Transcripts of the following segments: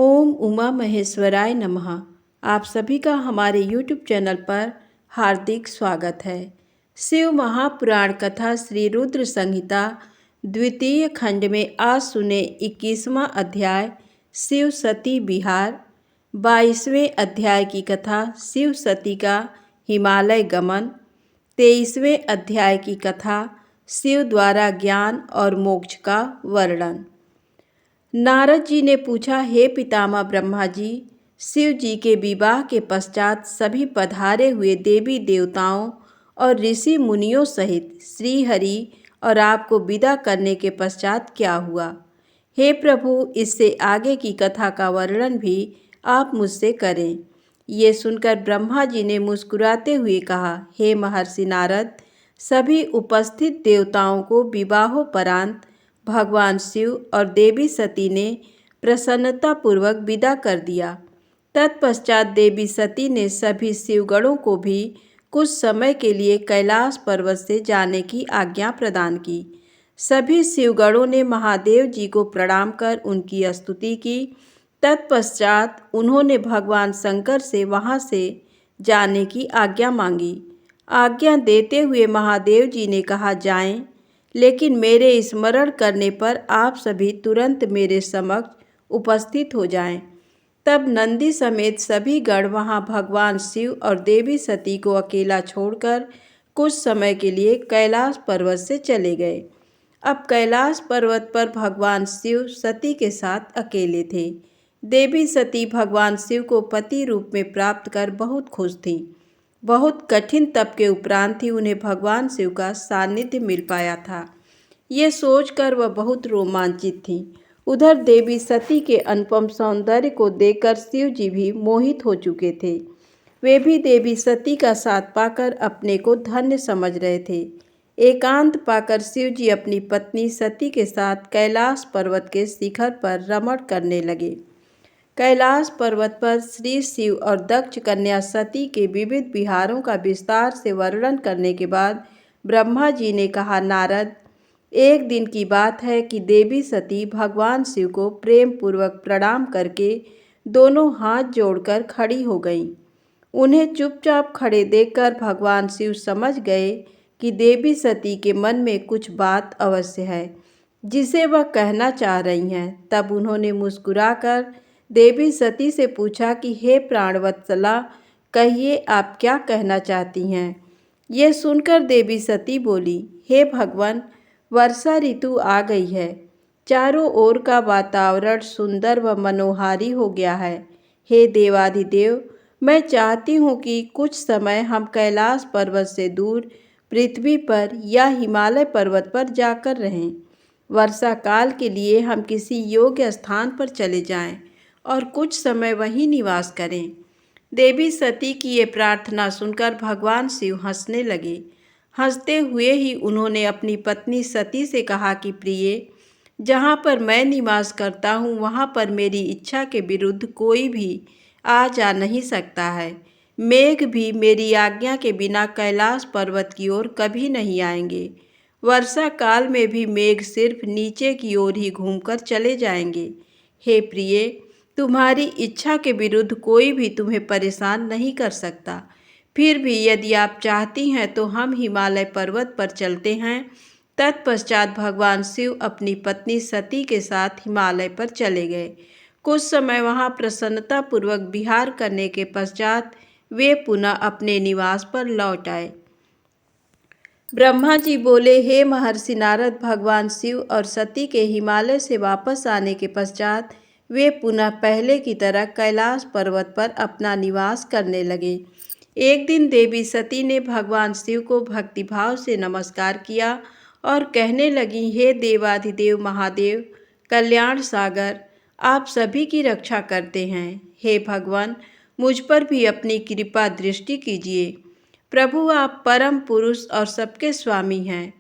ओम उमा महेश्वराय नमः। आप सभी का हमारे YouTube चैनल पर हार्दिक स्वागत है। शिव महापुराण कथा श्री रुद्र संहिता द्वितीय खंड में आज सुने 21वां अध्याय शिव सती विहार। 22वें अध्याय की कथा शिव सती का हिमालय गमन। 23वें अध्याय की कथा शिव द्वारा ज्ञान और मोक्ष का वर्णन। नारद जी ने पूछा, हे पितामह ब्रह्मा जी, शिव जी के विवाह के पश्चात सभी पधारे हुए देवी देवताओं और ऋषि मुनियों सहित श्री हरि और आपको विदा करने के पश्चात क्या हुआ? हे प्रभु, इससे आगे की कथा का वर्णन भी आप मुझसे करें। ये सुनकर ब्रह्मा जी ने मुस्कुराते हुए कहा, हे महर्षि नारद, सभी उपस्थित देवताओं को विवाहोपरांत भगवान शिव और देवी सती ने प्रसन्नतापूर्वक विदा कर दिया। तत्पश्चात देवी सती ने सभी शिवगणों को भी कुछ समय के लिए कैलाश पर्वत से जाने की आज्ञा प्रदान की। सभी शिवगणों ने महादेव जी को प्रणाम कर उनकी स्तुति की। तत्पश्चात उन्होंने भगवान शंकर से वहां से जाने की आज्ञा मांगी। आज्ञा देते हुए महादेव जी ने कहा, जाएं, लेकिन मेरे स्मरण करने पर आप सभी तुरंत मेरे समक्ष उपस्थित हो जाएं। तब नंदी समेत सभी गण वहां भगवान शिव और देवी सती को अकेला छोड़कर कुछ समय के लिए कैलाश पर्वत से चले गए। अब कैलाश पर्वत पर भगवान शिव सती के साथ अकेले थे। देवी सती भगवान शिव को पति रूप में प्राप्त कर बहुत खुश थीं। बहुत कठिन तप के उपरांत ही उन्हें भगवान शिव का सानिध्य मिल पाया था। ये सोचकर वह बहुत रोमांचित थीं। उधर देवी सती के अनुपम सौंदर्य को देखकर शिव जी भी मोहित हो चुके थे। वे भी देवी सती का साथ पाकर अपने को धन्य समझ रहे थे। एकांत पाकर शिव जी अपनी पत्नी सती के साथ कैलाश पर्वत के शिखर पर रमण करने लगे। कैलाश पर्वत पर श्री शिव और दक्ष कन्या सती के विविध विहारों का विस्तार से वर्णन करने के बाद ब्रह्मा जी ने कहा, नारद, एक दिन की बात है कि देवी सती भगवान शिव को प्रेम पूर्वक प्रणाम करके दोनों हाथ जोड़कर खड़ी हो गईं। उन्हें चुपचाप खड़े देखकर भगवान शिव समझ गए कि देवी सती के मन में कुछ बात अवश्य है जिसे वह कहना चाह रही हैं। तब उन्होंने मुस्कुराकर देवी सती से पूछा कि हे प्राणवत्सला, कहिए आप क्या कहना चाहती हैं? ये सुनकर देवी सती बोली, हे भगवान, वर्षा ऋतु आ गई है। चारों ओर का वातावरण सुंदर व मनोहारी हो गया है। हे देवाधिदेव, मैं चाहती हूँ कि कुछ समय हम कैलाश पर्वत से दूर पृथ्वी पर या हिमालय पर्वत पर जाकर रहें। वर्षा काल के लिए हम किसी योग्य स्थान पर चले जाएं और कुछ समय वहीं निवास करें। देवी सती की ये प्रार्थना सुनकर भगवान शिव हंसने लगे। हंसते हुए ही उन्होंने अपनी पत्नी सती से कहा कि प्रिय, जहाँ पर मैं निवास करता हूँ वहाँ पर मेरी इच्छा के विरुद्ध कोई भी आ जा नहीं सकता है। मेघ भी मेरी आज्ञा के बिना कैलाश पर्वत की ओर कभी नहीं आएंगे। वर्षा काल में भी मेघ सिर्फ नीचे की ओर ही घूमकर चले जाएंगे। हे प्रिय, तुम्हारी इच्छा के विरुद्ध कोई भी तुम्हें परेशान नहीं कर सकता। फिर भी यदि आप चाहती हैं तो हम हिमालय पर्वत पर चलते हैं। तत्पश्चात भगवान शिव अपनी पत्नी सती के साथ हिमालय पर चले गए। कुछ समय वहां प्रसन्नतापूर्वक विहार करने के पश्चात वे पुनः अपने निवास पर लौट आए। ब्रह्मा जी बोले, हे महर्षि नारद, भगवान शिव और सती के हिमालय से वापस आने के पश्चात वे पुनः पहले की तरह कैलाश पर्वत पर अपना निवास करने लगे। एक दिन देवी सती ने भगवान शिव को भक्तिभाव से नमस्कार किया और कहने लगी, हे देवाधिदेव महादेव, कल्याण सागर, आप सभी की रक्षा करते हैं। हे भगवान, मुझ पर भी अपनी कृपा दृष्टि कीजिए। प्रभु, आप परम पुरुष और सबके स्वामी हैं।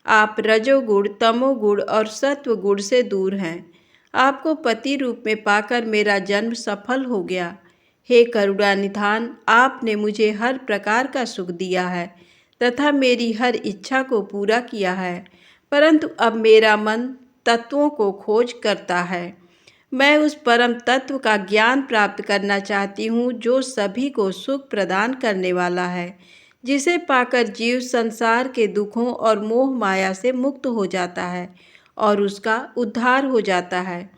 आप रजोगुण, तमोगुण और सत्व गुण से दूर हैं। आपको पति रूप में पाकर मेरा जन्म सफल हो गया। हे करुणानिधान, आपने मुझे हर प्रकार का सुख दिया है तथा मेरी हर इच्छा को पूरा किया है, परंतु अब मेरा मन तत्वों को खोज करता है। मैं उस परम तत्व का ज्ञान प्राप्त करना चाहती हूँ जो सभी को सुख प्रदान करने वाला है, जिसे पाकर जीव संसार के दुखों और मोह माया से मुक्त हो जाता है और उसका उद्धार हो जाता है।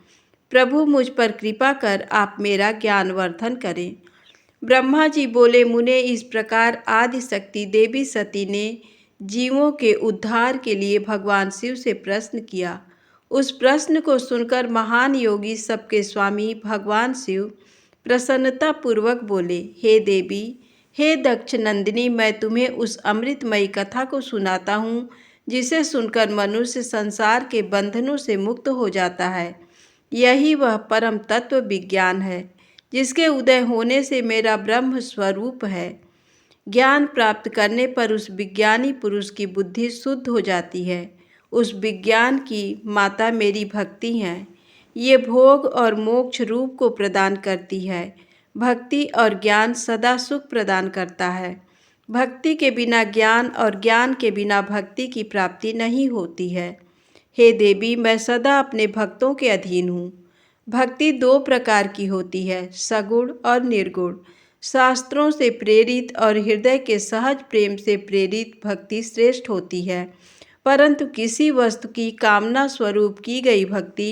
प्रभु, मुझ पर कृपा कर आप मेरा ज्ञानवर्धन करें। ब्रह्मा जी बोले, मुने, इस प्रकार आदि शक्ति देवी सती ने जीवों के उद्धार के लिए भगवान शिव से प्रश्न किया। उस प्रश्न को सुनकर महान योगी, सबके स्वामी भगवान शिव प्रसन्नता पूर्वक बोले, हे देवी, हे दक्ष नंदिनी, मैं तुम्हें उस अमृतमयी कथा को सुनाता हूँ जिसे सुनकर मनुष्य संसार के बंधनों से मुक्त हो जाता है। यही वह परम तत्व विज्ञान है जिसके उदय होने से मेरा ब्रह्म स्वरूप है। ज्ञान प्राप्त करने पर उस विज्ञानी पुरुष की बुद्धि शुद्ध हो जाती है। उस विज्ञान की माता मेरी भक्ति है। ये भोग और मोक्ष रूप को प्रदान करती है। भक्ति और ज्ञान सदा सुख प्रदान करता है। भक्ति के बिना ज्ञान और ज्ञान के बिना भक्ति की प्राप्ति नहीं होती है। हे देवी, मैं सदा अपने भक्तों के अधीन हूँ। भक्ति दो प्रकार की होती है, सगुण और निर्गुण। शास्त्रों से प्रेरित और हृदय के सहज प्रेम से प्रेरित भक्ति श्रेष्ठ होती है, परंतु किसी वस्तु की कामना स्वरूप की गई भक्ति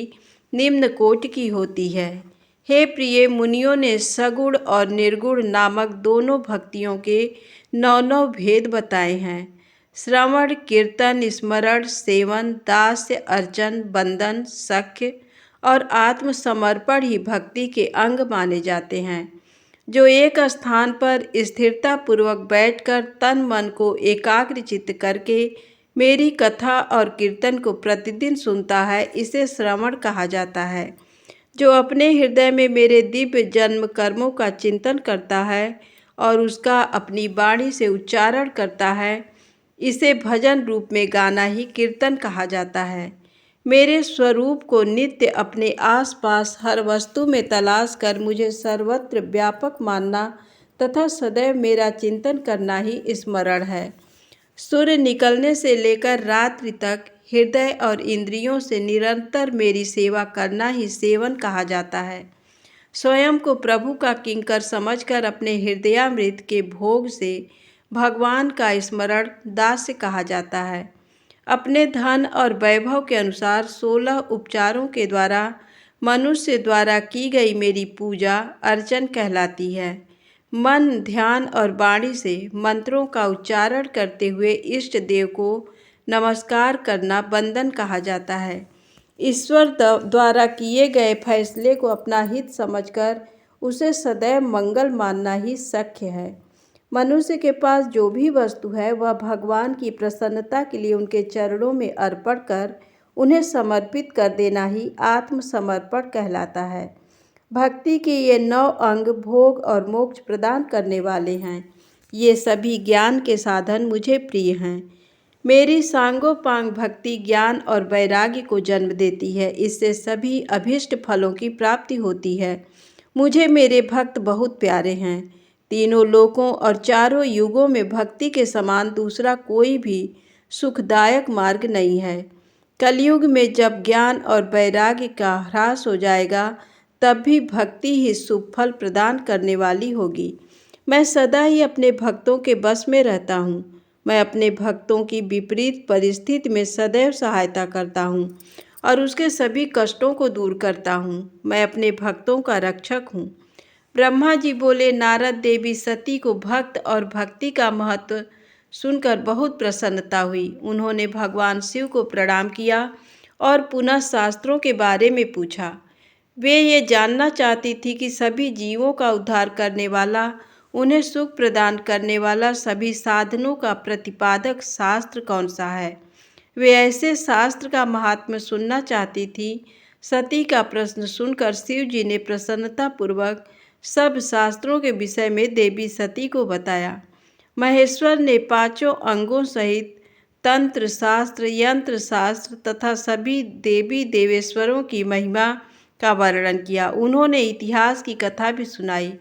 निम्न कोटि की होती है। हे प्रिय मुनियों ने सगुण और निर्गुण नामक दोनों भक्तियों के 9 भेद बताए हैं। श्रवण, कीर्तन, स्मरण, सेवन, दास्य, अर्चन, बंधन, सख्य और आत्मसमर्पण ही भक्ति के अंग माने जाते हैं। जो एक स्थान पर स्थिरता पूर्वक बैठकर तन मन को एकाग्र चित्त करके मेरी कथा और कीर्तन को प्रतिदिन सुनता है, इसे श्रवण कहा जाता है। जो अपने हृदय में मेरे दिव्य जन्म कर्मों का चिंतन करता है और उसका अपनी वाणी से उच्चारण करता है, इसे भजन रूप में गाना ही कीर्तन कहा जाता है। मेरे स्वरूप को नित्य अपने आसपास हर वस्तु में तलाश कर मुझे सर्वत्र व्यापक मानना तथा सदैव मेरा चिंतन करना ही स्मरण है। सूर्य निकलने से लेकर रात्रि तक हृदय और इंद्रियों से निरंतर मेरी सेवा करना ही सेवन कहा जाता है। स्वयं को प्रभु का किंकर समझकर अपने हृदयामृत के भोग से भगवान का स्मरण दास्य कहा जाता है। अपने धन और वैभव के अनुसार 16 उपचारों के द्वारा मनुष्य द्वारा की गई मेरी पूजा अर्चन कहलाती है। मन, ध्यान और वाणी से मंत्रों का उच्चारण करते हुए इष्ट देव को नमस्कार करना बंदन कहा जाता है। ईश्वर द्वारा किए गए फैसले को अपना हित समझकर उसे सदैव मंगल मानना ही सख्य है। मनुष्य के पास जो भी वस्तु है वह भगवान की प्रसन्नता के लिए उनके चरणों में अर्पण कर उन्हें समर्पित कर देना ही आत्मसमर्पण कहलाता है। भक्ति के ये 9 अंग भोग और मोक्ष प्रदान करने वाले हैं। ये सभी ज्ञान के साधन मुझे प्रिय हैं। मेरी सांगोपांग भक्ति ज्ञान और वैराग्य को जन्म देती है। इससे सभी अभीष्ट फलों की प्राप्ति होती है। मुझे मेरे भक्त बहुत प्यारे हैं। तीनों लोकों और चारों युगों में भक्ति के समान दूसरा कोई भी सुखदायक मार्ग नहीं है। कलयुग में जब ज्ञान और वैराग्य का ह्रास हो जाएगा, तब भी भक्ति ही शुभ फल प्रदान करने वाली होगी। मैं सदा ही अपने भक्तों के बस में रहता हूँ। मैं अपने भक्तों की विपरीत परिस्थिति में सदैव सहायता करता हूँ और उसके सभी कष्टों को दूर करता हूँ। मैं अपने भक्तों का रक्षक हूँ। ब्रह्मा जी बोले, नारद देवी सती को भक्त और भक्ति का महत्व सुनकर बहुत प्रसन्नता हुई। उन्होंने भगवान शिव को प्रणाम किया और पुनः शास्त्रों के बारे में पूछा। वे ये जानना चाहती थी कि सभी जीवों का उद्धार करने वाला, उन्हें सुख प्रदान करने वाला, सभी साधनों का प्रतिपादक शास्त्र कौन सा है। वे ऐसे शास्त्र का महात्म्य सुनना चाहती थी। सती का प्रश्न सुनकर शिव जी ने प्रसन्नतापूर्वक सब शास्त्रों के विषय में देवी सती को बताया। महेश्वर ने 5 अंगों सहित तंत्र शास्त्र, यंत्र शास्त्र तथा सभी देवी देवेश्वरों की महिमा का वर्णन किया। उन्होंने इतिहास की कथा भी सुनाई,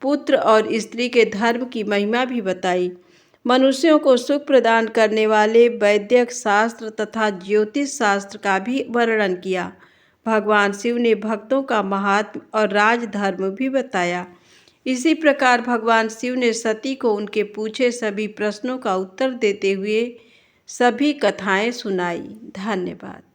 पुत्र और स्त्री के धर्म की महिमा भी बताई, मनुष्यों को सुख प्रदान करने वाले वैद्यक शास्त्र तथा ज्योतिष शास्त्र का भी वर्णन किया। भगवान शिव ने भक्तों का महात्म और राजधर्म भी बताया। इसी प्रकार भगवान शिव ने सती को उनके पूछे सभी प्रश्नों का उत्तर देते हुए सभी कथाएं सुनाई। धन्यवाद।